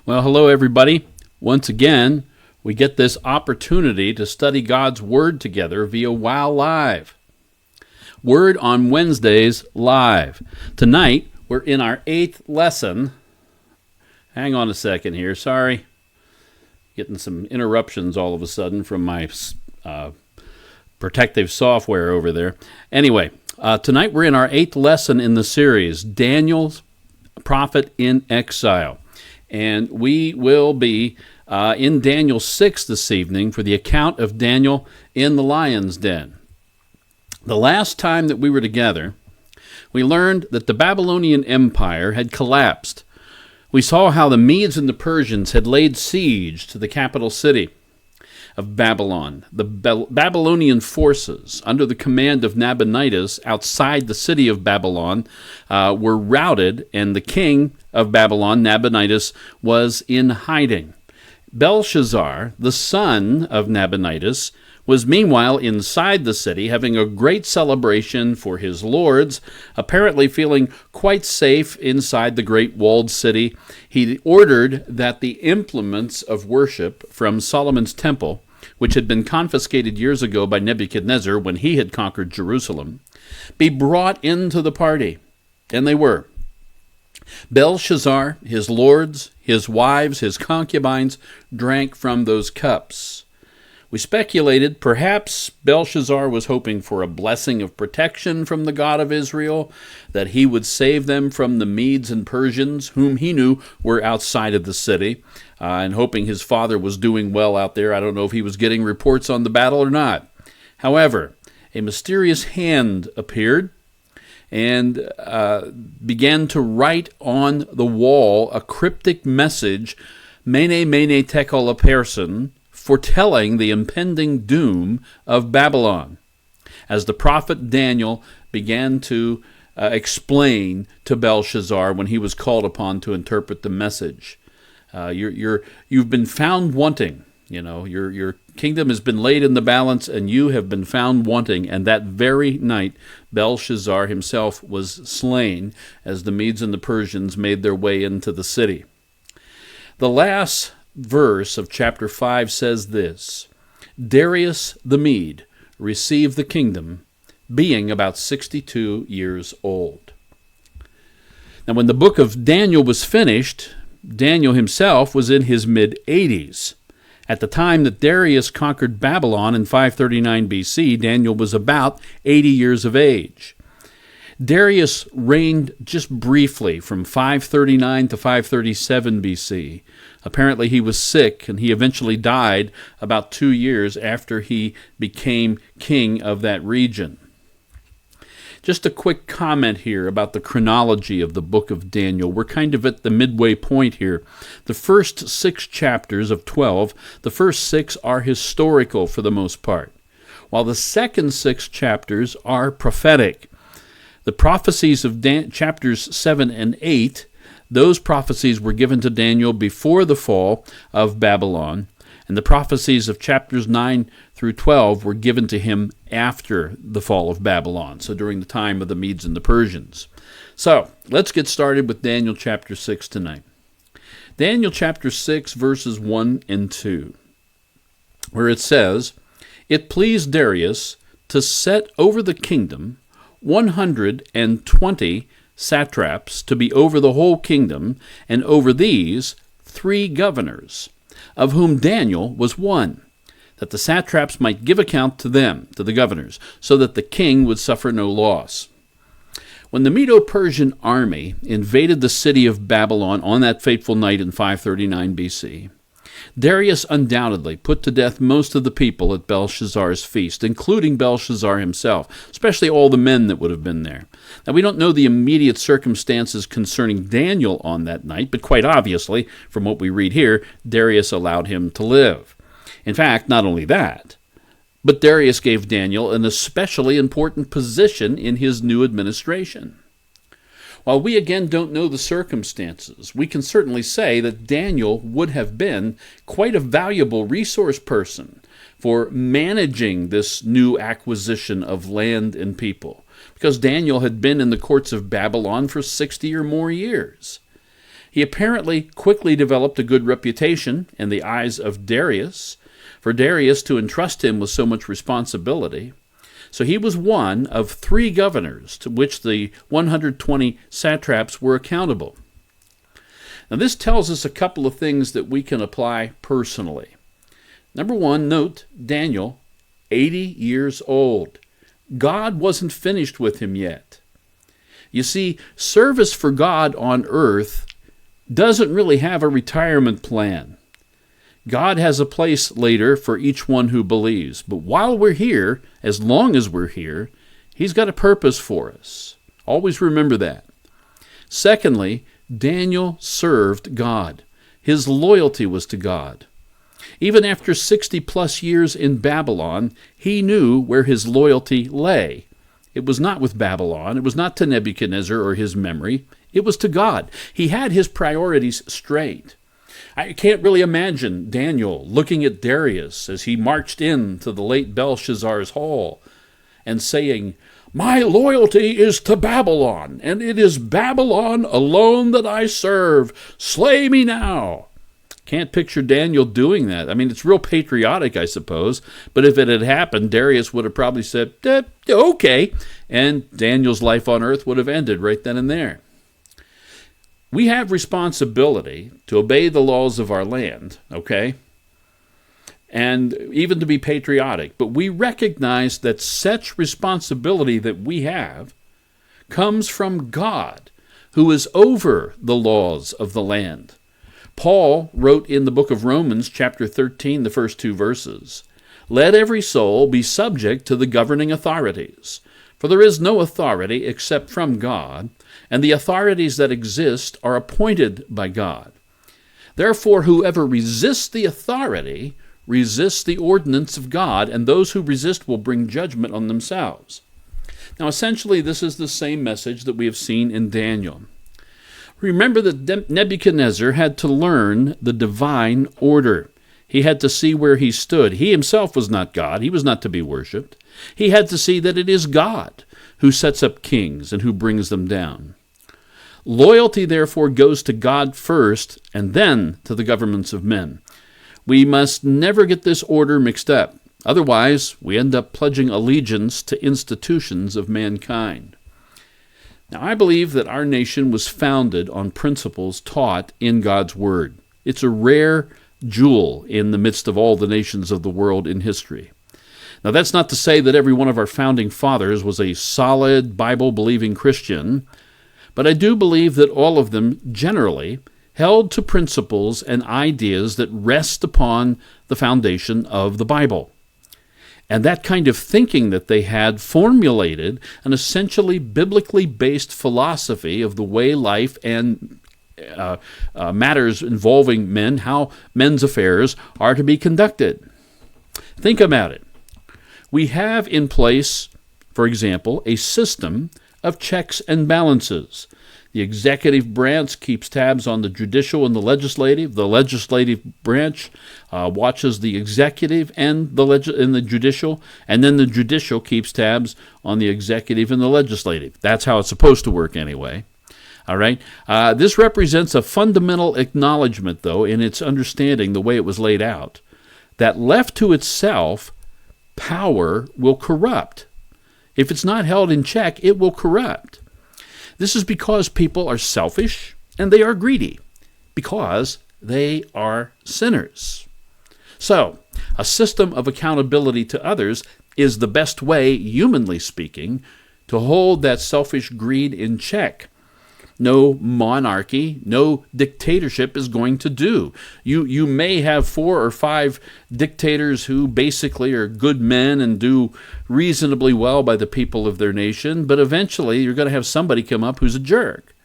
Well, hello, everybody. Once again, we get this opportunity to study God's Word together via WOW Live. Word on Wednesdays live. Tonight, we're in our 8th lesson. Hang on a second here. Sorry. Getting some interruptions all of a sudden from my protective software over there. Anyway, tonight we're in our 8th lesson in the series, Daniel's Prophet in Exile. And we will be in Daniel 6 this evening for the account of Daniel in the lion's den. The last time that we were together, we learned that the Babylonian Empire had collapsed. We saw how the Medes and the Persians had laid siege to the capital city of Babylon. The Babylonian forces, under the command of Nabonidus outside the city of Babylon, were routed, and the king of Babylon, Nabonidus, was in hiding. Belshazzar, the son of Nabonidus, was meanwhile inside the city, having a great celebration for his lords, apparently feeling quite safe inside the great walled city. He ordered that the implements of worship from Solomon's temple, which had been confiscated years ago by Nebuchadnezzar when he had conquered Jerusalem, be brought into the party. And they were. Belshazzar, his lords, his wives, his concubines drank from those cups. We speculated perhaps Belshazzar was hoping for a blessing of protection from the God of Israel, that he would save them from the Medes and Persians, whom he knew were outside of the city, and hoping his father was doing well out there. I don't know if he was getting reports on the battle or not. However, a mysterious hand appeared and began to write on the wall a cryptic message, Mene, Mene, Tekel Upharsin, foretelling the impending doom of Babylon, as the prophet Daniel began to explain to Belshazzar when he was called upon to interpret the message. You've been found wanting. You know, your kingdom has been laid in the balance, and you have been found wanting. And that very night, Belshazzar himself was slain as the Medes and the Persians made their way into the city. The last verse of chapter 5 says this: Darius the Mede received the kingdom, being about 62 years old. Now, when the book of Daniel was finished, Daniel himself was in his mid-80s. At the time that Darius conquered Babylon in 539 BC, Daniel was about 80 years of age. Darius reigned just briefly from 539 to 537 BC. Apparently he was sick, and he eventually died about 2 years after he became king of that region. Just a quick comment here about the chronology of the book of Daniel. We're kind of at the midway point here. The first 6 chapters of 12, the first 6 are historical for the most part, while the second 6 chapters are prophetic. The prophecies of chapters 7 and 8, those prophecies were given to Daniel before the fall of Babylon, and the prophecies of chapters 9 through 12 were given to him after the fall of Babylon, so during the time of the Medes and the Persians. So, let's get started with Daniel chapter 6 tonight. Daniel chapter 6, verses 1 and 2, where it says, It pleased Darius to set over the kingdom 120 satraps to be over the whole kingdom, and over these 3 governors, of whom Daniel was one, that the satraps might give account to them, to the governors, so that the king would suffer no loss. When the Medo-Persian army invaded the city of Babylon on that fateful night in 539 BC, Darius undoubtedly put to death most of the people at Belshazzar's feast, including Belshazzar himself, especially all the men that would have been there. Now, we don't know the immediate circumstances concerning Daniel on that night, but quite obviously, from what we read here, Darius allowed him to live. In fact, not only that, but Darius gave Daniel an especially important position in his new administration. While we again don't know the circumstances, we can certainly say that Daniel would have been quite a valuable resource person for managing this new acquisition of land and people, because Daniel had been in the courts of Babylon for 60 or more years. He apparently quickly developed a good reputation in the eyes of Darius, for Darius to entrust him with so much responsibility. So he was one of 3 governors to which the 120 satraps were accountable. Now this tells us a couple of things that we can apply personally. Number 1, note Daniel, 80 years old. God wasn't finished with him yet. You see, service for God on earth doesn't really have a retirement plan. God has a place later for each one who believes. But while we're here, as long as we're here, he's got a purpose for us. Always remember that. Secondly, Daniel served God. His loyalty was to God. Even after 60 plus years in Babylon, he knew where his loyalty lay. It was not with Babylon. It was not to Nebuchadnezzar or his memory. It was to God. He had his priorities straight. I can't really imagine Daniel looking at Darius as he marched into the late Belshazzar's hall and saying, "My loyalty is to Babylon, and it is Babylon alone that I serve. Slay me now." Can't picture Daniel doing that. I mean, it's real patriotic, I suppose, but if it had happened, Darius would have probably said, okay, and Daniel's life on earth would have ended right then and there. We have responsibility to obey the laws of our land, okay, and even to be patriotic, but we recognize that such responsibility that we have comes from God, who is over the laws of the land. Paul wrote in the book of Romans, chapter 13, the first 2 verses, "Let every soul be subject to the governing authorities, for there is no authority except from God, and the authorities that exist are appointed by God. Therefore, whoever resists the authority resists the ordinance of God, and those who resist will bring judgment on themselves." Now, essentially, this is the same message that we have seen in Daniel. Remember that Nebuchadnezzar had to learn the divine order. He had to see where he stood. He himself was not God. He was not to be worshipped. He had to see that it is God who sets up kings and who brings them down. Loyalty, therefore, goes to God first and then to the governments of men. We must never get this order mixed up. Otherwise, we end up pledging allegiance to institutions of mankind. Now, I believe that our nation was founded on principles taught in God's Word. It's a rare jewel in the midst of all the nations of the world in history. Now, that's not to say that every one of our founding fathers was a solid, Bible-believing Christian, but I do believe that all of them generally held to principles and ideas that rest upon the foundation of the Bible. And that kind of thinking that they had formulated an essentially biblically based philosophy of the way life and matters involving men, how men's affairs are to be conducted. Think about it. We have in place, for example, a system of checks and balances. The executive branch keeps tabs on the judicial and the legislative. The legislative branch watches the executive and the judicial, and then the judicial keeps tabs on the executive and the legislative. That's how it's supposed to work anyway. All right. This represents a fundamental acknowledgement, though, in its understanding, the way it was laid out, that left to itself, power will corrupt. If it's not held in check, it will corrupt. This is because people are selfish and they are greedy, because they are sinners. So, a system of accountability to others is the best way, humanly speaking, to hold that selfish greed in check. No monarchy, no dictatorship is going to do. You may have 4 or 5 dictators who basically are good men and do reasonably well by the people of their nation, but eventually you're going to have somebody come up who's a jerk.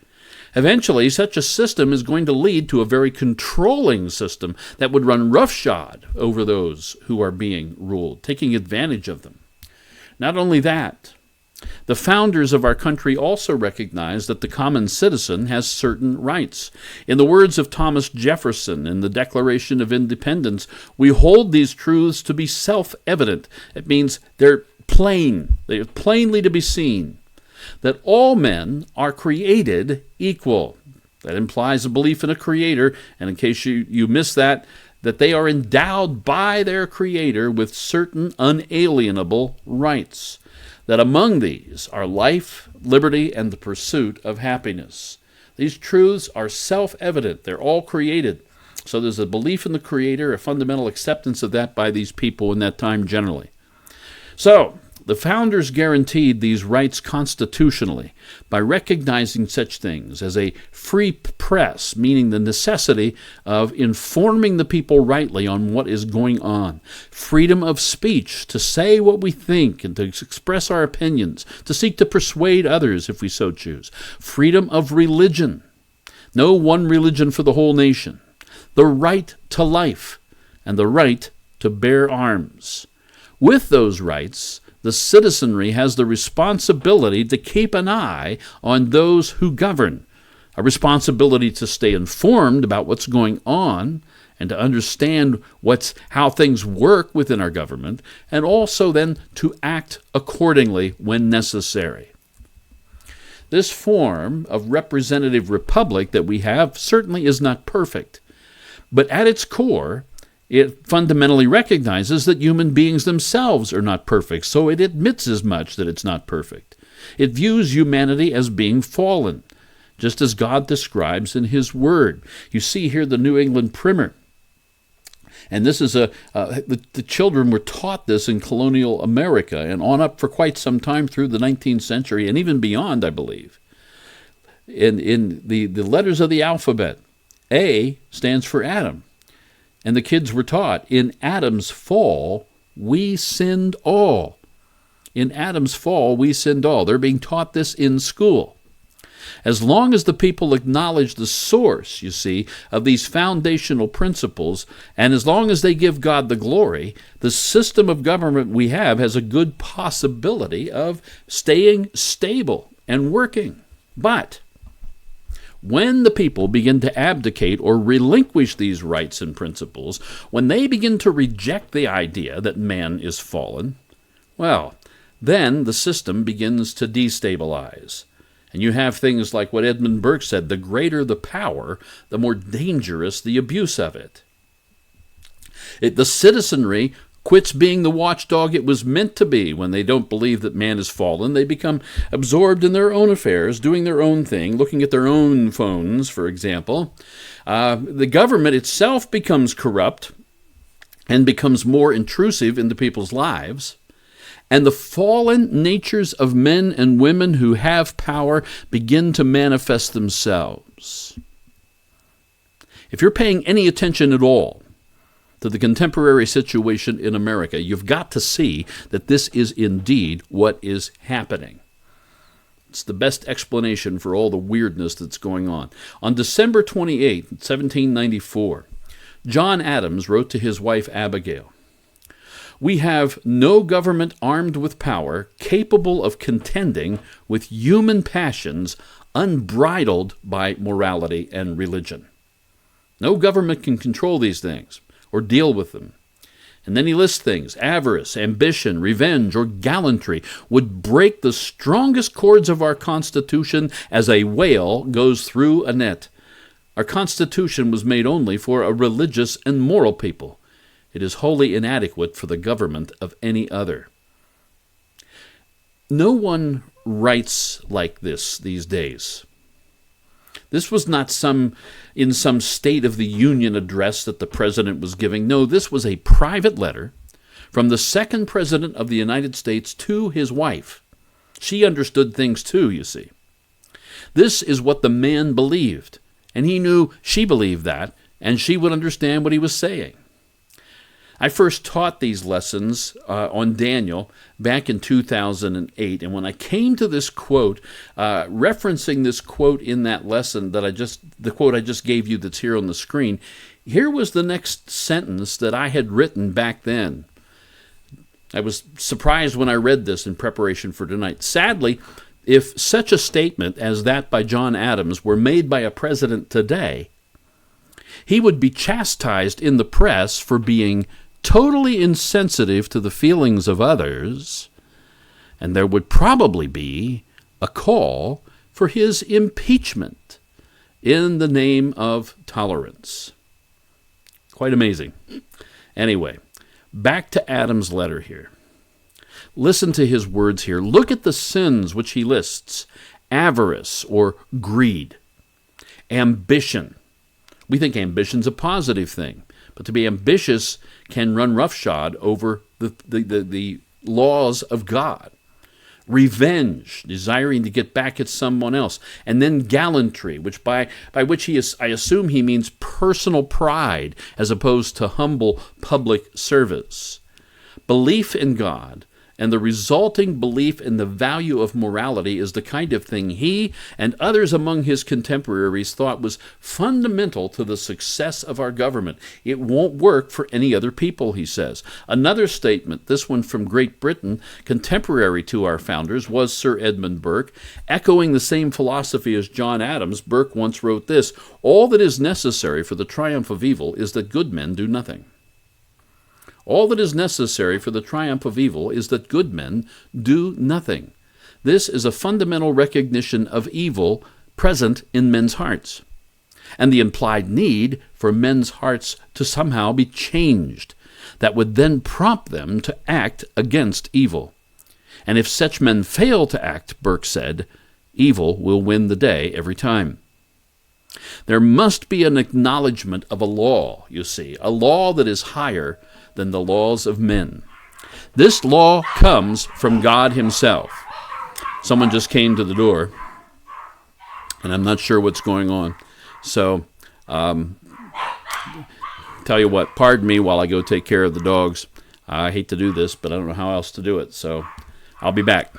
Eventually, such a system is going to lead to a very controlling system that would run roughshod over those who are being ruled, taking advantage of them. Not only that, the founders of our country also recognized that the common citizen has certain rights. In the words of Thomas Jefferson in the Declaration of Independence, we hold these truths to be self-evident. It means they're plain, they're plainly to be seen, that all men are created equal. That implies a belief in a creator, and in case you miss that they are endowed by their creator with certain unalienable rights. That among these are life, liberty, and the pursuit of happiness. These truths are self-evident. They're all created. So there's a belief in the creator, a fundamental acceptance of that by these people in that time generally. So, the founders guaranteed these rights constitutionally by recognizing such things as a free press, meaning the necessity of informing the people rightly on what is going on, freedom of speech to say what we think and to express our opinions, to seek to persuade others if we so choose, freedom of religion, no one religion for the whole nation, the right to life, and the right to bear arms. With those rights, the citizenry has the responsibility to keep an eye on those who govern, a responsibility to stay informed about what's going on and to understand how things work within our government, and also then to act accordingly when necessary. This form of representative republic that we have certainly is not perfect, but at its core, it fundamentally recognizes that human beings themselves are not perfect, so it admits as much that it's not perfect. It views humanity as being fallen, just as God describes in His Word. You see here the New England Primer. And this is the children were taught this in colonial America and on up for quite some time through the 19th century and even beyond, I believe. In the letters of the alphabet, A stands for Adam. And the kids were taught, in Adam's fall, we sinned all. In Adam's fall, we sinned all. They're being taught this in school. As long as the people acknowledge the source, you see, of these foundational principles, and as long as they give God the glory, the system of government we have has a good possibility of staying stable and working. But when the people begin to abdicate or relinquish these rights and principles, when they begin to reject the idea that man is fallen, well, then the system begins to destabilize. And you have things like what Edmund Burke said, the greater the power, the more dangerous the abuse of it. The citizenry quits being the watchdog it was meant to be. When they don't believe that man is fallen, they become absorbed in their own affairs, doing their own thing, looking at their own phones, for example. The government itself becomes corrupt and becomes more intrusive into people's lives. And the fallen natures of men and women who have power begin to manifest themselves. If you're paying any attention at all to the contemporary situation in America, you've got to see that this is indeed what is happening. It's the best explanation for all the weirdness that's going on. On December 28, 1794, John Adams wrote to his wife Abigail, "We have no government armed with power capable of contending with human passions unbridled by morality and religion. No government can control these things or deal with them." And then he lists things: avarice, ambition, revenge, or gallantry would break the strongest cords of our Constitution as a whale goes through a net. Our Constitution was made only for a religious and moral people. It is wholly inadequate for the government of any other. No one writes like this these days. This was not in some State of the Union address that the president was giving. No, this was a private letter from the second president of the United States to his wife. She understood things too, you see. This is what the man believed, and he knew she believed that, and she would understand what he was saying. I first taught these lessons on Daniel back in 2008, and when I came to this quote, referencing this quote in that lesson the quote I just gave you that's here on the screen, here was the next sentence that I had written back then. I was surprised when I read this in preparation for tonight. Sadly, if such a statement as that by John Adams were made by a president today, he would be chastised in the press for being totally insensitive to the feelings of others, and there would probably be a call for his impeachment. in the name of tolerance. Quite amazing. Anyway, back to Adam's letter here. Listen to his words here. Look at the sins which he lists: avarice or greed, ambition. We think ambition's a positive thing, but to be ambitious can run roughshod over the laws of God. Revenge, desiring to get back at someone else, and then gallantry, which by which I assume he means personal pride as opposed to humble public service. Belief in God and the resulting belief in the value of morality is the kind of thing he and others among his contemporaries thought was fundamental to the success of our government. It won't work for any other people, he says. Another statement, this one from Great Britain, contemporary to our founders, was Sir Edmund Burke. Echoing the same philosophy as John Adams, Burke once wrote this: "All that is necessary for the triumph of evil is that good men do nothing." All that is necessary for the triumph of evil is that good men do nothing. This is a fundamental recognition of evil present in men's hearts, and the implied need for men's hearts to somehow be changed that would then prompt them to act against evil. And if such men fail to act, Burke said, evil will win the day every time. There must be an acknowledgement of a law, you see, a law that is higher than the laws of men. This law comes from God himself. Someone just came to the door, and I'm not sure what's going on. So, tell you what, pardon me while I go take care of the dogs. I hate to do this, but I don't know how else to do it, so I'll be back.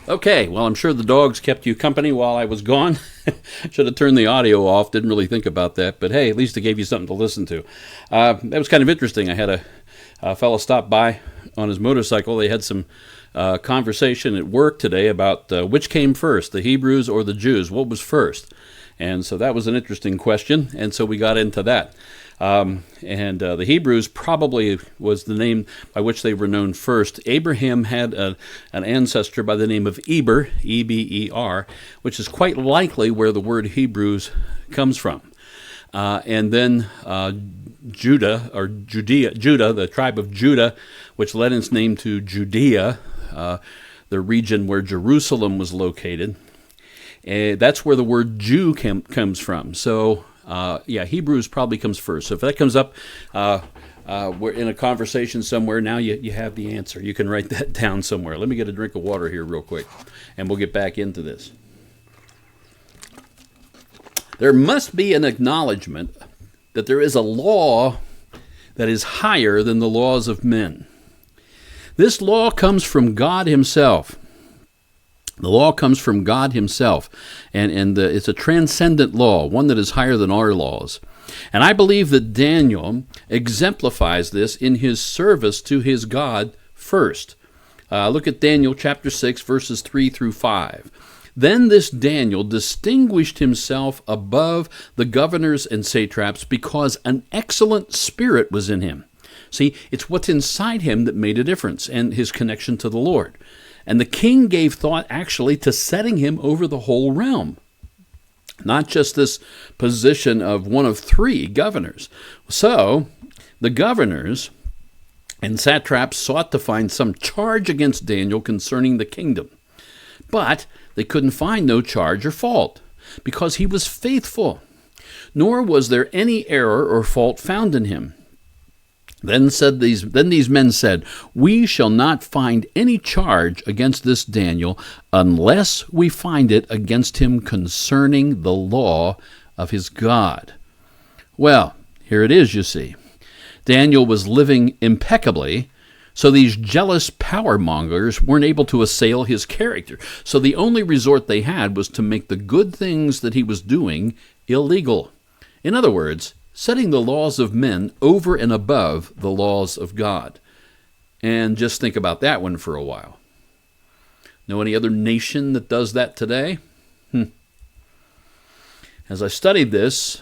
Okay, well, I'm sure the dogs kept you company while I was gone. Should have turned the audio off. Didn't really think about that. But hey, at least it gave you something to listen to. That was kind of interesting. I had a fellow stop by on his motorcycle. They had some conversation at work today about which came first, the Hebrews or the Jews. What was first? And so that was an interesting question. And so we got into that. The Hebrews probably was the name by which they were known first. Abraham had an ancestor by the name of Eber, E-B-E-R, which is quite likely where the word Hebrews comes from. And then Judah, the tribe of Judah, which lent its name to Judea, the region where Jerusalem was located. That's where the word Jew comes from. So, Hebrews probably comes first. So if that comes up, we're in a conversation somewhere, now you have the answer. You can write that down somewhere. Let me get a drink of water here real quick, and we'll get back into this. There must be an acknowledgement that there is a law that is higher than the laws of men. This law comes from God himself. The law comes from God himself, and it's a transcendent law, one that is higher than our laws. And I believe that Daniel exemplifies this in his service to his God first. Look at Daniel chapter 6, verses 3 through 5. Then this Daniel distinguished himself above the governors and satraps because an excellent spirit was in him. See, it's what's inside him that made a difference, and his connection to the Lord. And the king gave thought actually to setting him over the whole realm. Not just this position of one of three governors. So, the governors and satraps sought to find some charge against Daniel concerning the kingdom. But they couldn't find no charge or fault, because he was faithful, nor was there any error or fault found in him. Then these men said, "We shall not find any charge against this Daniel unless we find it against him concerning the law of his God." Well, here it is, you see. Daniel was living impeccably, so these jealous power mongers weren't able to assail his character. So the only resort they had was to make the good things that he was doing illegal. In other words, setting the laws of men over and above the laws of God. And just think about that one for a while. Know any other nation that does that today? As I studied this,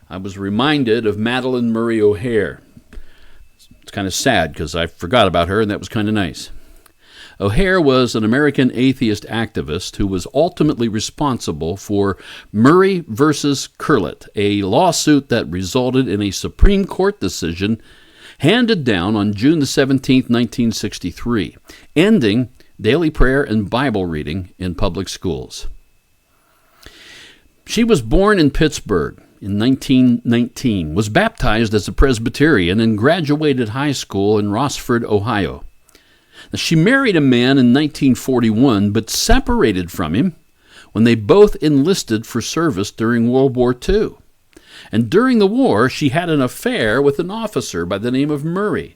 I was reminded of Madalyn Murray O'Hair. It's kind of sad because I forgot about her, and that was kind of nice. O'Hair was an American atheist activist who was ultimately responsible for Murray versus Curlett, a lawsuit that resulted in a Supreme Court decision handed down on June 17, 1963, ending daily prayer and Bible reading in public schools. She was born in Pittsburgh in 1919, was baptized as a Presbyterian, and graduated high school in Rossford, Ohio. Now, she married a man in 1941, but separated from him when they both enlisted for service during World War II. And during the war, she had an affair with an officer by the name of Murray,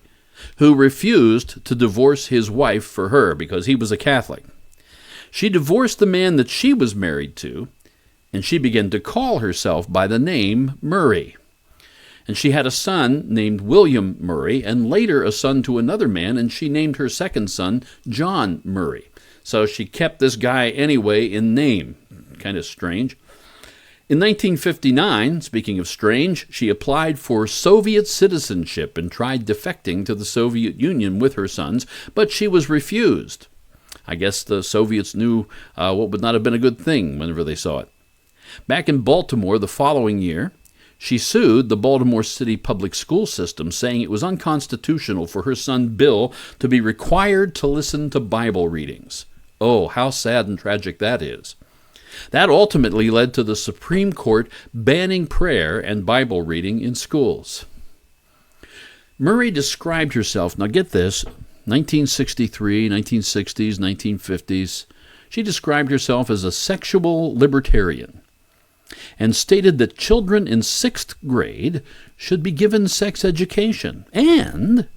who refused to divorce his wife for her because he was a Catholic. She divorced the man that she was married to, and she began to call herself by the name Murray. And she had a son named William Murray, and later a son to another man, and she named her second son John Murray. So she kept this guy anyway in name. Kind of strange. In 1959, speaking of strange, she applied for Soviet citizenship and tried defecting to the Soviet Union with her sons, but she was refused. I guess the Soviets knew what would not have been a good thing whenever they saw it. Back in Baltimore the following year, she sued the Baltimore City public school system, saying it was unconstitutional for her son Bill to be required to listen to Bible readings. Oh, how sad and tragic that is. That ultimately led to the Supreme Court banning prayer and Bible reading in schools. Murray described herself, now get this, 1963, 1960s, 1950s, she described herself as a sexual libertarian, and stated that children in 6th grade should be given sex education and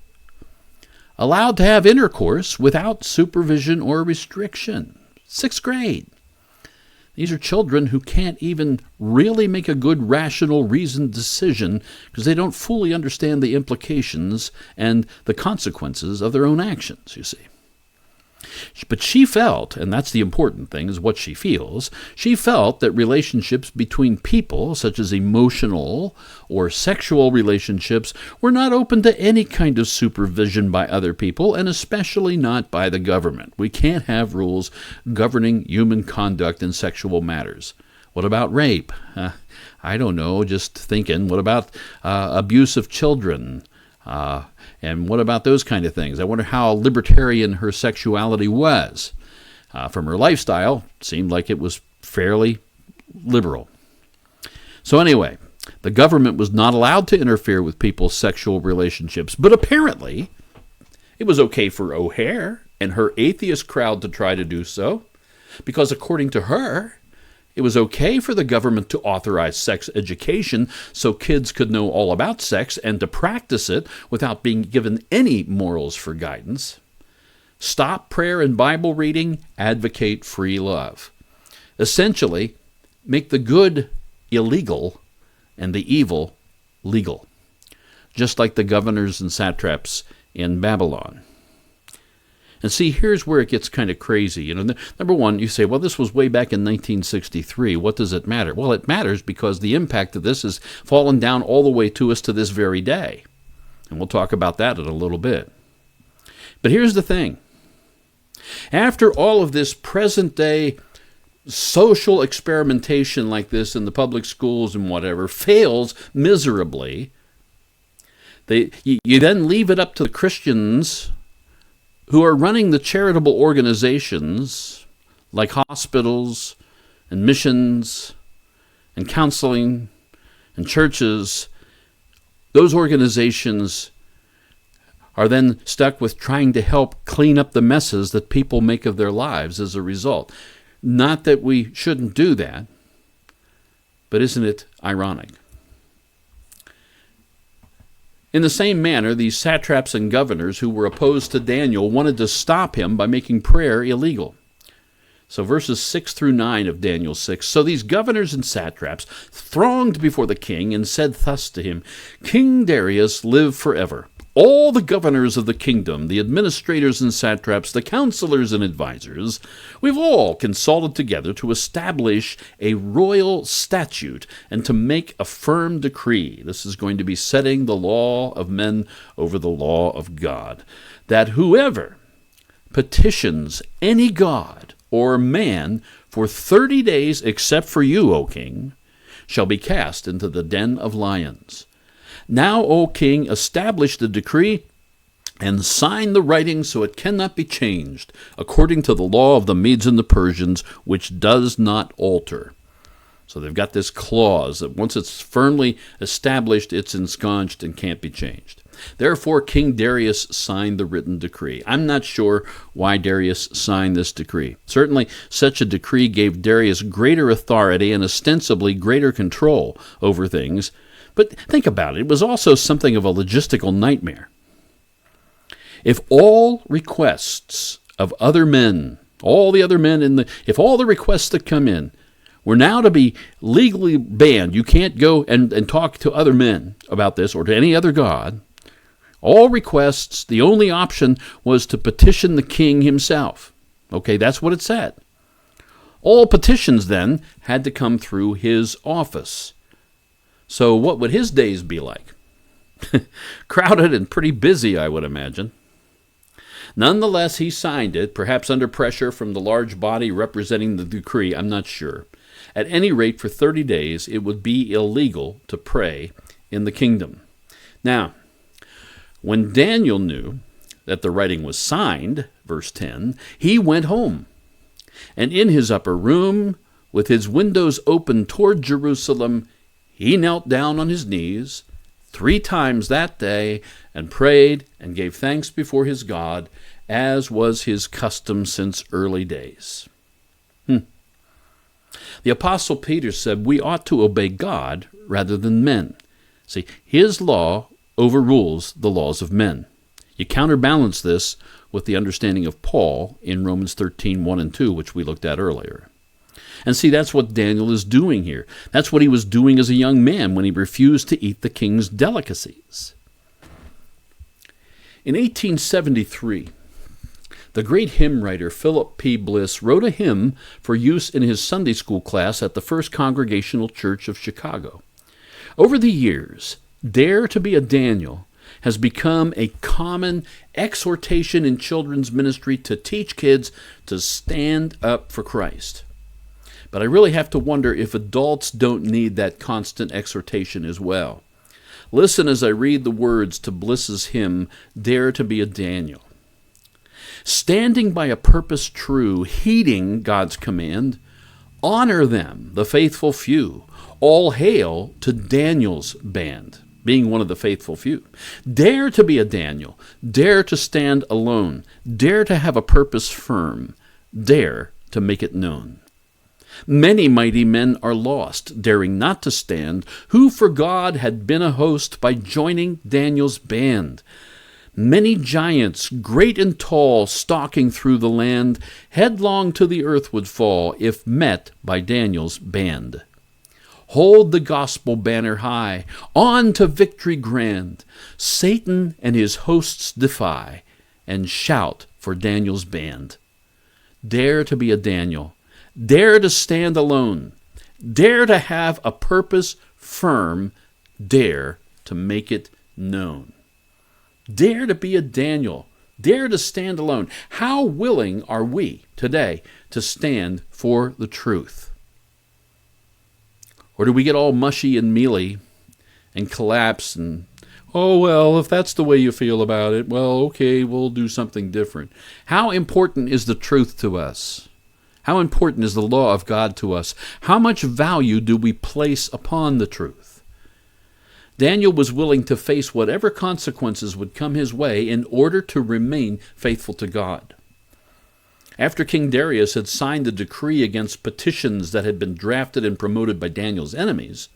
allowed to have intercourse without supervision or restriction. 6th grade. These are children who can't even really make a good, rational, reasoned decision because they don't fully understand the implications and the consequences of their own actions, you see. But she felt, and that's the important thing, is what she feels, she felt that relationships between people, such as emotional or sexual relationships, were not open to any kind of supervision by other people, and especially not by the government. We can't have rules governing human conduct in sexual matters. What about rape? I don't know, just thinking. What about abuse of children? And what about those kind of things? I wonder how libertarian her sexuality was. From her lifestyle, it seemed like it was fairly liberal. So anyway, the government was not allowed to interfere with people's sexual relationships, but apparently it was okay for O'Hair and her atheist crowd to try to do so, because according to her, it was okay for the government to authorize sex education so kids could know all about sex and to practice it without being given any morals for guidance. Stop prayer and Bible reading, advocate free love. Essentially, make the good illegal and the evil legal, just like the governors and satraps in Babylon. And see, here's where it gets kind of crazy. Number one, you say, well, this was way back in 1963. What does it matter? Well, it matters because the impact of this has fallen down all the way to us to this very day. And we'll talk about that in a little bit. But here's the thing. After all of this present-day social experimentation like this in the public schools and whatever fails miserably, you then leave it up to the Christians who are running the charitable organizations like hospitals and missions and counseling and churches. Those organizations are then stuck with trying to help clean up the messes that people make of their lives as a result. Not that we shouldn't do that, but isn't it ironic? In the same manner, these satraps and governors who were opposed to Daniel wanted to stop him by making prayer illegal. So verses 6 through 9 of Daniel 6, so these governors and satraps thronged before the king and said thus to him, King Darius, live forever. All the governors of the kingdom, the administrators and satraps, the counselors and advisors, we've all consulted together to establish a royal statute and to make a firm decree. This is going to be setting the law of men over the law of God, that whoever petitions any god or man for 30 days, except for you, O king, shall be cast into the den of lions. Now, O king, establish the decree and sign the writing so it cannot be changed, according to the law of the Medes and the Persians, which does not alter. So they've got this clause that once it's firmly established, it's ensconced and can't be changed. Therefore, King Darius signed the written decree. I'm not sure why Darius signed this decree. Certainly, such a decree gave Darius greater authority and ostensibly greater control over things. But think about it. It was also something of a logistical nightmare. If all requests of other men, if all the requests that come in were now to be legally banned, you can't go and talk to other men about this or to any other god. All requests, the only option was to petition the king himself. Okay, that's what it said. All petitions then had to come through his office. So what would his days be like? Crowded and pretty busy, I would imagine. Nonetheless, he signed it, perhaps under pressure from the large body representing the decree, I'm not sure. At any rate, for 30 days, it would be illegal to pray in the kingdom. Now, when Daniel knew that the writing was signed, verse 10, he went home, and in his upper room, with his windows open toward Jerusalem, he knelt down on his knees 3 times that day and prayed and gave thanks before his God, as was his custom since early days. The Apostle Peter said we ought to obey God rather than men. See, his law overrules the laws of men. You counterbalance this with the understanding of Paul in Romans 13, 1 and 2, which we looked at earlier. And see, that's what Daniel is doing here. That's what he was doing as a young man when he refused to eat the king's delicacies. In 1873, the great hymn writer Philip P. Bliss wrote a hymn for use in his Sunday school class at the First Congregational Church of Chicago. Over the years, Dare to be a Daniel has become a common exhortation in children's ministry to teach kids to stand up for Christ. But I really have to wonder if adults don't need that constant exhortation as well. Listen as I read the words to Bliss's hymn, Dare to be a Daniel. Standing by a purpose true, heeding God's command, honor them, the faithful few. All hail to Daniel's band, being one of the faithful few. Dare to be a Daniel. Dare to stand alone. Dare to have a purpose firm. Dare to make it known. Many mighty men are lost, daring not to stand, who for God had been a host by joining Daniel's band. Many giants, great and tall, stalking through the land, headlong to the earth would fall if met by Daniel's band. Hold the gospel banner high, on to victory grand. Satan and his hosts defy, and shout for Daniel's band. Dare to be a Daniel. Dare to stand alone. Dare to have a purpose firm. Dare to make it known. Dare to be a Daniel. Dare to stand alone. How willing are we today to stand for the truth? Or do we get all mushy and mealy and collapse and, oh, well, if that's the way you feel about it, well, okay, we'll do something different. How important is the truth to us? How important is the law of God to us? How much value do we place upon the truth? Daniel was willing to face whatever consequences would come his way in order to remain faithful to God. After King Darius had signed a decree against petitions that had been drafted and promoted by Daniel's enemies,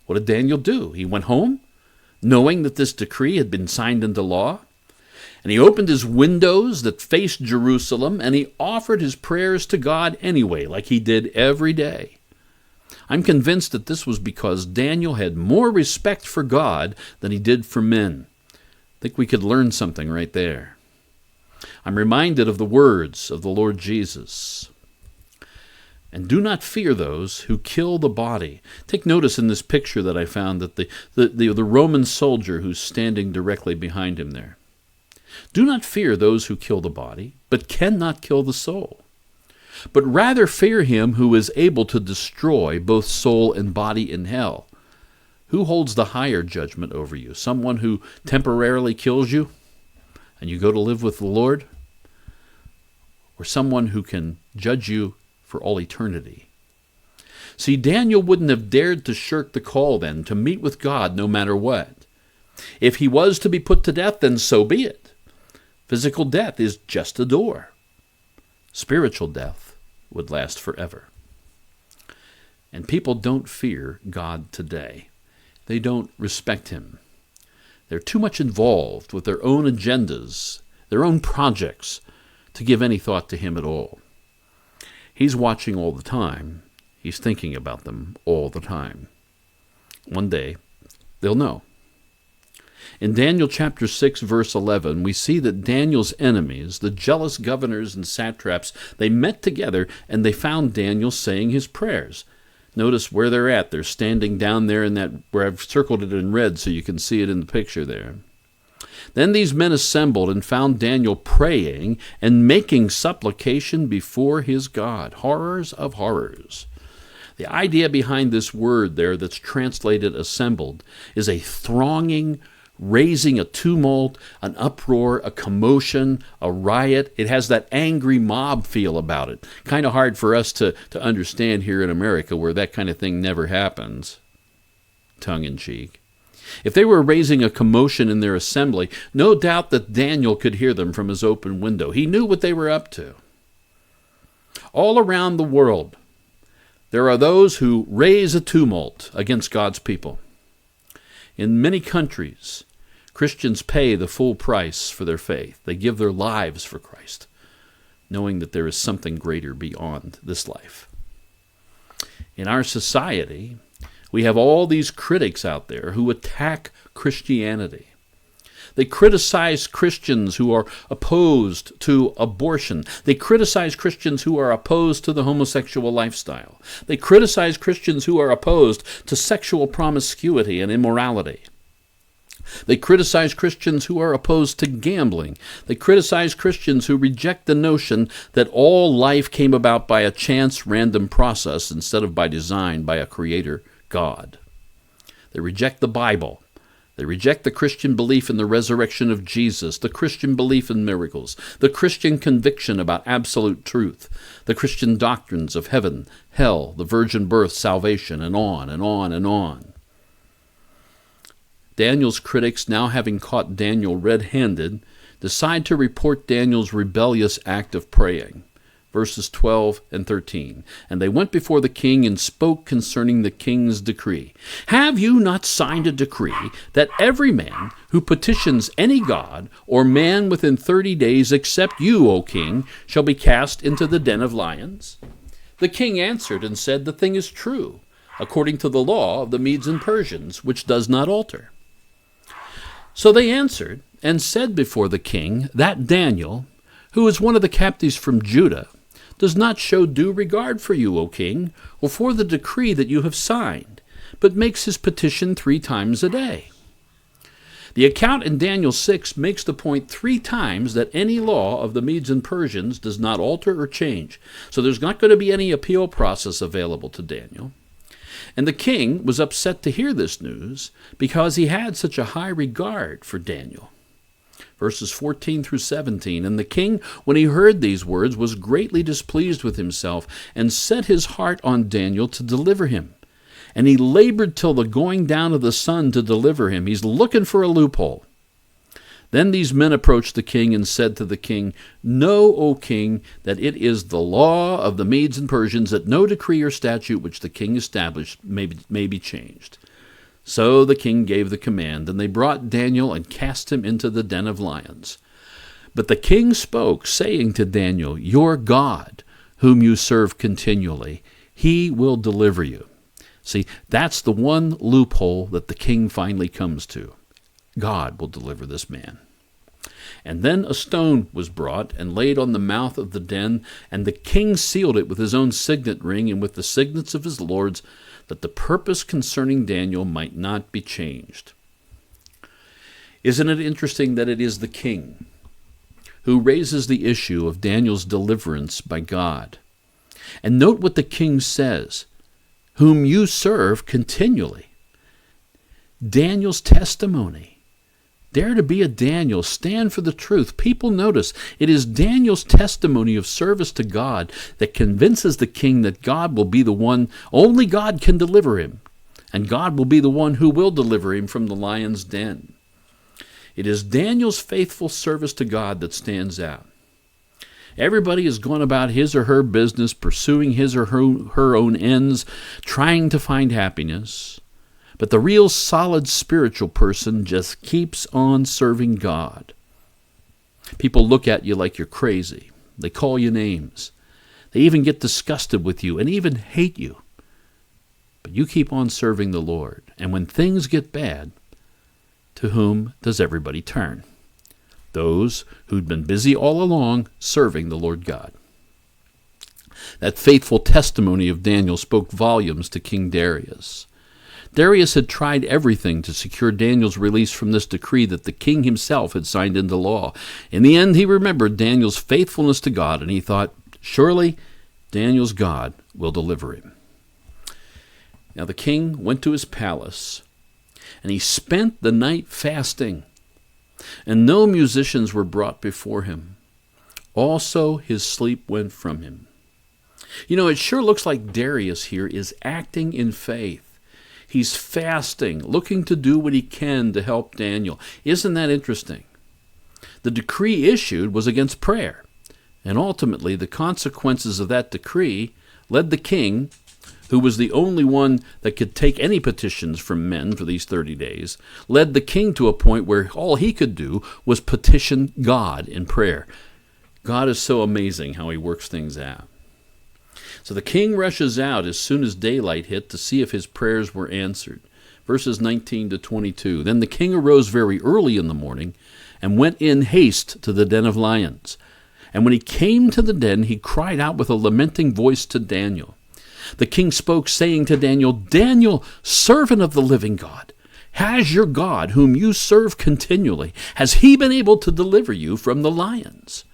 what did Daniel do? He went home, knowing that this decree had been signed into law, and he opened his windows that faced Jerusalem, and he offered his prayers to God anyway, like he did every day. I'm convinced that this was because Daniel had more respect for God than he did for men. I think we could learn something right there. I'm reminded of the words of the Lord Jesus. And do not fear those who kill the body. Take notice in this picture that I found that the Roman soldier who's standing directly behind him there. Do not fear those who kill the body, but cannot kill the soul. But rather fear him who is able to destroy both soul and body in hell. Who holds the higher judgment over you? Someone who temporarily kills you and you go to live with the Lord? Or someone who can judge you for all eternity? See, Daniel wouldn't have dared to shirk the call then to meet with God no matter what. If he was to be put to death, then so be it. Physical death is just a door. Spiritual death would last forever. And people don't fear God today. They don't respect him. They're too much involved with their own agendas, their own projects, to give any thought to him at all. He's watching all the time. He's thinking about them all the time. One day, they'll know. In Daniel chapter 6, verse 11, we see that Daniel's enemies, the jealous governors and satraps, they met together and they found Daniel saying his prayers. Notice where they're at. They're standing down there in that, where I've circled it in red so you can see it in the picture there. Then these men assembled and found Daniel praying and making supplication before his God. Horrors of horrors. The idea behind this word there that's translated assembled is a thronging, raising a tumult, an uproar, a commotion, a riot. It has that angry mob feel about it. Kind of hard for us to understand here in America where that kind of thing never happens. Tongue in cheek. If they were raising a commotion in their assembly, no doubt that Daniel could hear them from his open window. He knew what they were up to. All around the world, there are those who raise a tumult against God's people. In many countries, Christians pay the full price for their faith. They give their lives for Christ, knowing that there is something greater beyond this life. In our society, we have all these critics out there who attack Christianity. They criticize Christians who are opposed to abortion. They criticize Christians who are opposed to the homosexual lifestyle. They criticize Christians who are opposed to sexual promiscuity and immorality. They criticize Christians who are opposed to gambling. They criticize Christians who reject the notion that all life came about by a chance, random process instead of by design by a creator, God. They reject the Bible. They reject the Christian belief in the resurrection of Jesus, the Christian belief in miracles, the Christian conviction about absolute truth, the Christian doctrines of heaven, hell, the virgin birth, salvation, and on and on and on. Daniel's critics, now having caught Daniel red-handed, decide to report Daniel's rebellious act of praying. verses 12 and 13. And they went before the king and spoke concerning the king's decree. Have you not signed a decree that every man who petitions any god or man within 30 days except you, O king, shall be cast into the den of lions? The king answered and said, The thing is true, according to the law of the Medes and Persians, which does not alter. So they answered and said before the king that Daniel, who is one of the captives from Judah, does not show due regard for you, O king, or for the decree that you have signed, but makes his petition 3 times a day. The account in Daniel 6 makes the point 3 times that any law of the Medes and Persians does not alter or change, so there's not going to be any appeal process available to Daniel. And the king was upset to hear this news because he had such a high regard for Daniel. Verses 14 through 17, And the king, when he heard these words, was greatly displeased with himself, and set his heart on Daniel to deliver him. And he labored till the going down of the sun to deliver him. He's looking for a loophole. Then these men approached the king and said to the king, Know, O king, that it is the law of the Medes and Persians that no decree or statute which the king established may be changed. So the king gave the command, and they brought Daniel and cast him into the den of lions. But the king spoke, saying to Daniel, Your God, whom you serve continually, he will deliver you. See, that's the one loophole that the king finally comes to. God will deliver this man. And then a stone was brought and laid on the mouth of the den, and the king sealed it with his own signet ring and with the signets of his lords, that the purpose concerning Daniel might not be changed. Isn't it interesting that it is the king who raises the issue of Daniel's deliverance by God? And note what the king says, whom you serve continually. Daniel's testimony. Dare to be a Daniel. Stand for the truth. People notice it is Daniel's testimony of service to God that convinces the king that God will be the one, only God can deliver him, and God will be the one who will deliver him from the lion's den. It is Daniel's faithful service to God that stands out. Everybody has gone about his or her business, pursuing his or her own ends, trying to find happiness. But the real solid spiritual person just keeps on serving God. People look at you like you're crazy. They call you names. They even get disgusted with you and even hate you. But you keep on serving the Lord. And when things get bad, to whom does everybody turn? Those who'd been busy all along serving the Lord God. That faithful testimony of Daniel spoke volumes to King Darius. Darius had tried everything to secure Daniel's release from this decree that the king himself had signed into law. In the end, he remembered Daniel's faithfulness to God, and he thought, surely Daniel's God will deliver him. Now the king went to his palace, and he spent the night fasting, and no musicians were brought before him. Also his sleep went from him. It sure looks like Darius here is acting in faith. He's fasting, looking to do what he can to help Daniel. Isn't that interesting? The decree issued was against prayer, and ultimately the consequences of that decree led the king, who was the only one that could take any petitions from men for these 30 days, led the king to a point where all he could do was petition God in prayer. God is so amazing how he works things out. So the king rushes out as soon as daylight hit to see if his prayers were answered. Verses 19 to 22. Then the king arose very early in the morning and went in haste to the den of lions. And when he came to the den, he cried out with a lamenting voice to Daniel. The king spoke, saying to Daniel, Daniel, servant of the living God, has your God, whom you serve continually, has he been able to deliver you from the lions?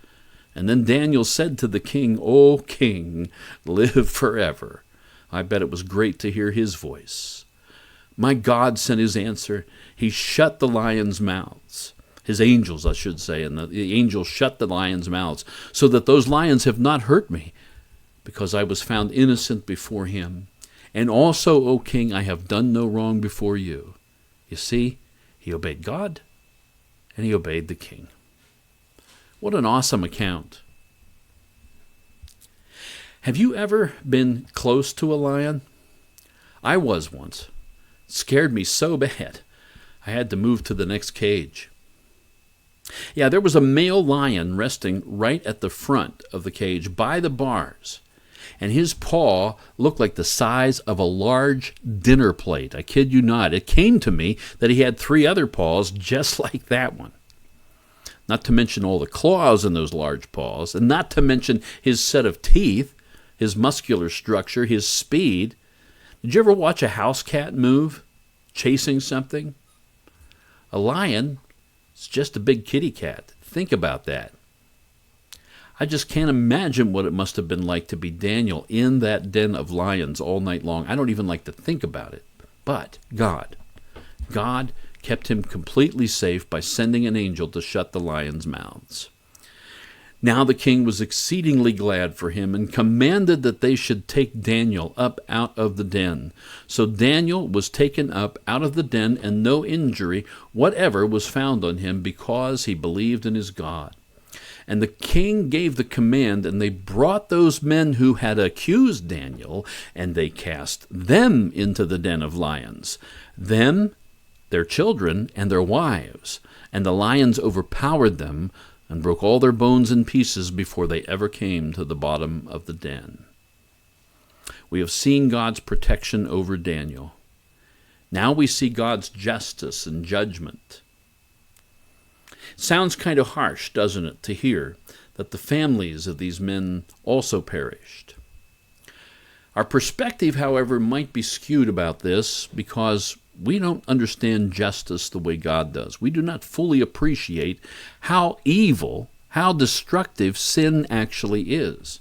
And then Daniel said to the king, O king, live forever. I bet it was great to hear his voice. My God sent his answer. He shut the lions' mouths. His angels, I should say. And the angels shut the lions' mouths, so that those lions have not hurt me, because I was found innocent before him. And also, O king, I have done no wrong before you. You see, he obeyed God, and he obeyed the king. What an awesome account. Have you ever been close to a lion? I was once. It scared me so bad, I had to move to the next cage. Yeah, there was a male lion resting right at the front of the cage by the bars, and his paw looked like the size of a large dinner plate. I kid you not. It came to me that he had 3 other paws just like that one. Not to mention all the claws in those large paws, and not to mention his set of teeth, his muscular structure, his speed. Did you ever watch a house cat move, chasing something? A lion is just a big kitty cat. Think about that. I just can't imagine what it must have been like to be Daniel in that den of lions all night long. I don't even like to think about it. But God kept him completely safe by sending an angel to shut the lions' mouths. Now the king was exceedingly glad for him and commanded that they should take Daniel up out of the den. So Daniel was taken up out of the den, and no injury whatever was found on him, because he believed in his God. And the king gave the command, and they brought those men who had accused Daniel, and they cast them into the den of lions, them, their children, and their wives. And the lions overpowered them, and broke all their bones in pieces before they ever came to the bottom of the den. We have seen God's protection over Daniel. Now we see God's justice and judgment. Sounds kind of harsh, doesn't it, to hear that the families of these men also perished. Our perspective, however, might be skewed about this because we don't understand justice the way God does. We do not fully appreciate how evil, how destructive sin actually is.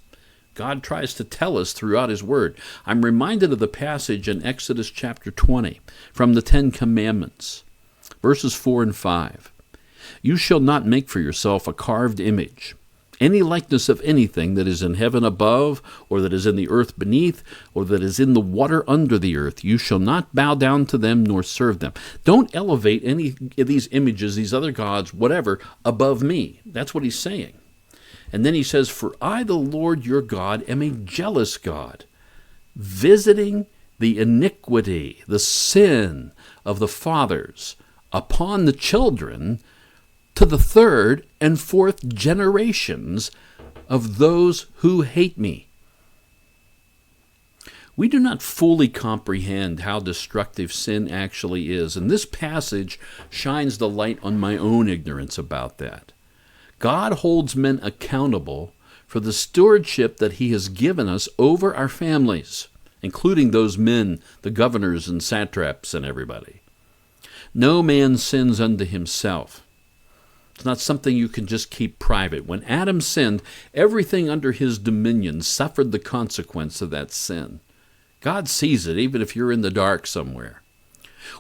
God tries to tell us throughout His Word. I'm reminded of the passage in Exodus chapter 20 from the 10 Commandments, verses 4 and 5. You shall not make for yourself a carved image, any likeness of anything that is in heaven above, or that is in the earth beneath, or that is in the water under the earth. You shall not bow down to them nor serve them. Don't elevate any of these images, these other gods, whatever, above me. That's what he's saying. And then he says, for I, the Lord your God, am a jealous God, visiting the iniquity, the sin of the fathers upon the children, to the 3rd and 4th generations of those who hate me. We do not fully comprehend how destructive sin actually is, and this passage shines the light on my own ignorance about that. God holds men accountable for the stewardship that He has given us over our families, including those men, the governors and satraps and everybody. No man sins unto himself. It's not something you can just keep private. When Adam sinned, everything under his dominion suffered the consequence of that sin. God sees it, even if you're in the dark somewhere.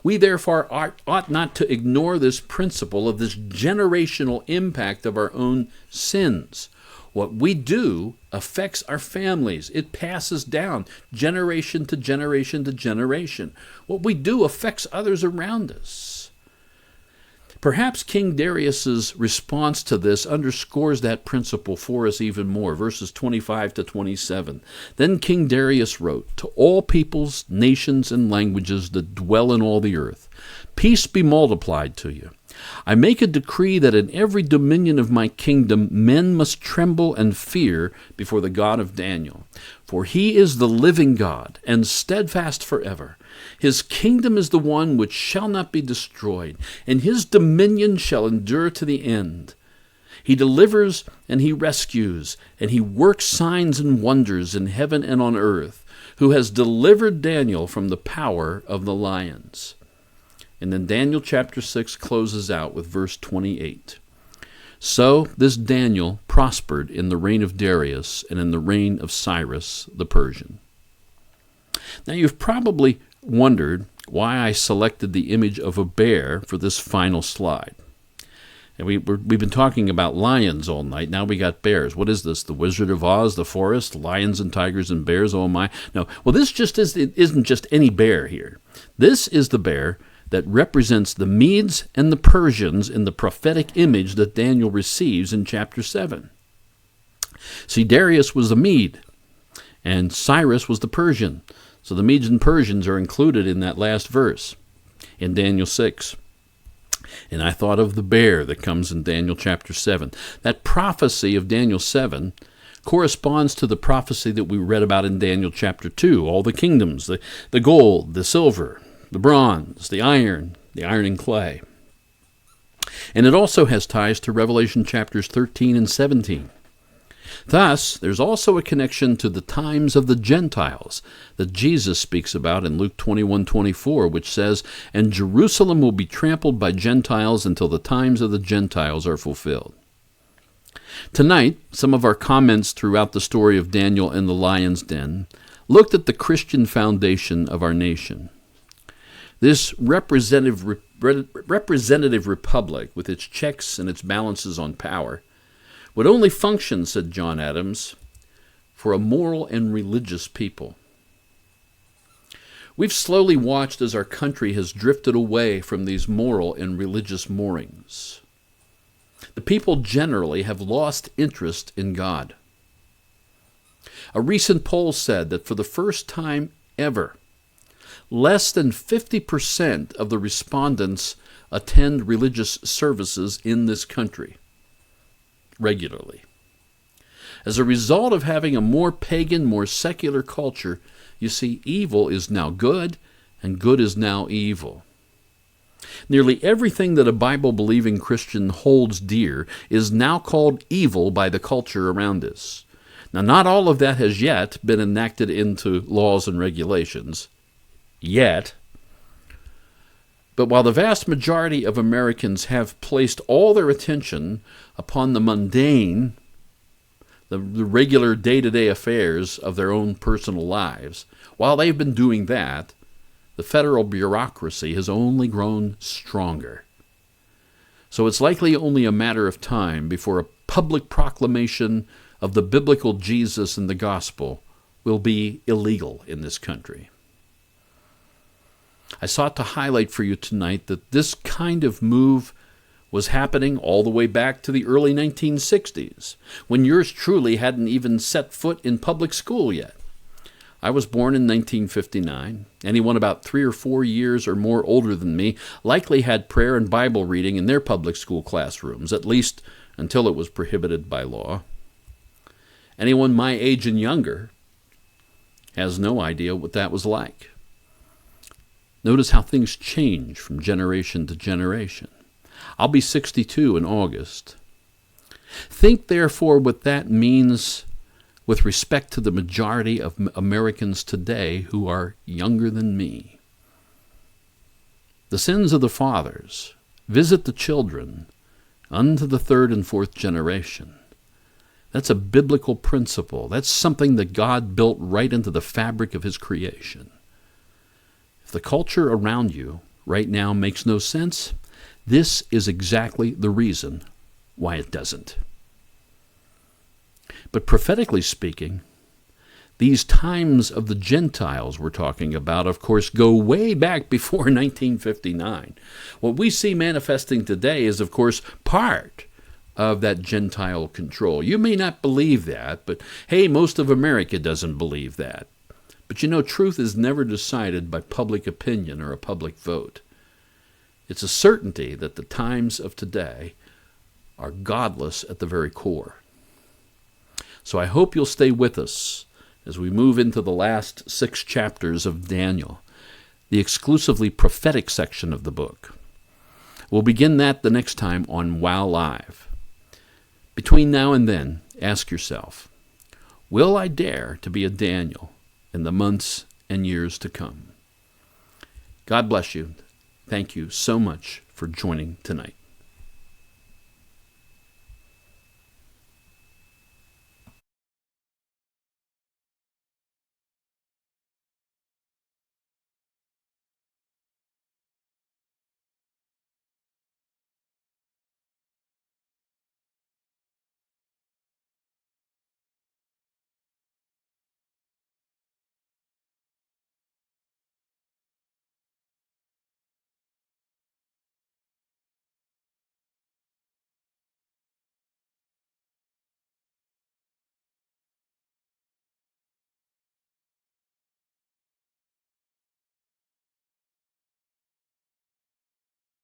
We therefore ought not to ignore this principle of this generational impact of our own sins. What we do affects our families. It passes down generation to generation to generation. What we do affects others around us. Perhaps King Darius's response to this underscores that principle for us even more. Verses 25 to 27. Then King Darius wrote, to all peoples, nations, and languages that dwell in all the earth, peace be multiplied to you. I make a decree that in every dominion of my kingdom men must tremble and fear before the God of Daniel. For He is the living God, and steadfast forever. His kingdom is the one which shall not be destroyed, and His dominion shall endure to the end. He delivers and He rescues, and He works signs and wonders in heaven and on earth, who has delivered Daniel from the power of the lions. And then Daniel chapter 6 closes out with verse 28. So this Daniel prospered in the reign of Darius and in the reign of Cyrus the Persian. Now you've probably wondered why I selected the image of a bear for this final slide. And we've been talking about lions all night. Now we got bears. What is this? The Wizard of Oz, the forest, lions and tigers and bears, oh my. No, well, this just isn't just any bear here. This is the bear that represents the Medes and the Persians in the prophetic image that Daniel receives in chapter 7. See, Darius was a Mede, And Cyrus was the Persian. So the Medes and Persians are included in that last verse in Daniel 6. And I thought of the bear that comes in Daniel chapter 7. That prophecy of Daniel 7 corresponds to the prophecy that we read about in Daniel chapter 2. All the kingdoms, the gold, the silver, the bronze, the iron and clay. And it also has ties to Revelation chapters 13 and 17. Thus, there's also a connection to the times of the Gentiles that Jesus speaks about in Luke 21:24, which says, "And Jerusalem will be trampled by Gentiles until the times of the Gentiles are fulfilled." Tonight, some of our comments throughout the story of Daniel in the lion's den looked at the Christian foundation of our nation. This representative republic, with its checks and its balances on power, would only function, said John Adams, for a moral and religious people. We've slowly watched as our country has drifted away from these moral and religious moorings. The people generally have lost interest in God. A recent poll said that for the first time ever, less than 50% of the respondents attend religious services in this country regularly. As a result of having a more pagan, more secular culture, you see, evil is now good and good is now evil. Nearly everything that a Bible-believing Christian holds dear is now called evil by the culture around us. Now, not all of that has yet been enacted into laws and regulations. Yet. But while the vast majority of Americans have placed all their attention upon the mundane, the regular day-to-day affairs of their own personal lives, while they've been doing that, the federal bureaucracy has only grown stronger. So it's likely only a matter of time before a public proclamation of the biblical Jesus and the gospel will be illegal in this country. I sought to highlight for you tonight that this kind of move was happening all the way back to the early 1960s, when yours truly hadn't even set foot in public school yet. I was born in 1959. Anyone about 3 or 4 years or more older than me likely had prayer and Bible reading in their public school classrooms, at least until it was prohibited by law. Anyone my age and younger has no idea what that was like. Notice how things change from generation to generation. I'll be 62 in August. Think, therefore, what that means with respect to the majority of Americans today who are younger than me. The sins of the fathers visit the children unto the 3rd and 4th generation. That's a biblical principle. That's something that God built right into the fabric of his creation. If the culture around you right now makes no sense, this is exactly the reason why it doesn't. But prophetically speaking, these times of the Gentiles we're talking about, of course, go way back before 1959. What we see manifesting today is, of course, part of that Gentile control. You may not believe that, but hey, most of America doesn't believe that. But you know, truth is never decided by public opinion or a public vote. It's a certainty that the times of today are godless at the very core. So I hope you'll stay with us as we move into the last 6 chapters of Daniel, the exclusively prophetic section of the book. We'll begin that the next time on Wow Live. Between now and then, ask yourself, will I dare to be a Daniel in the months and years to come? God bless you. Thank you so much for joining tonight.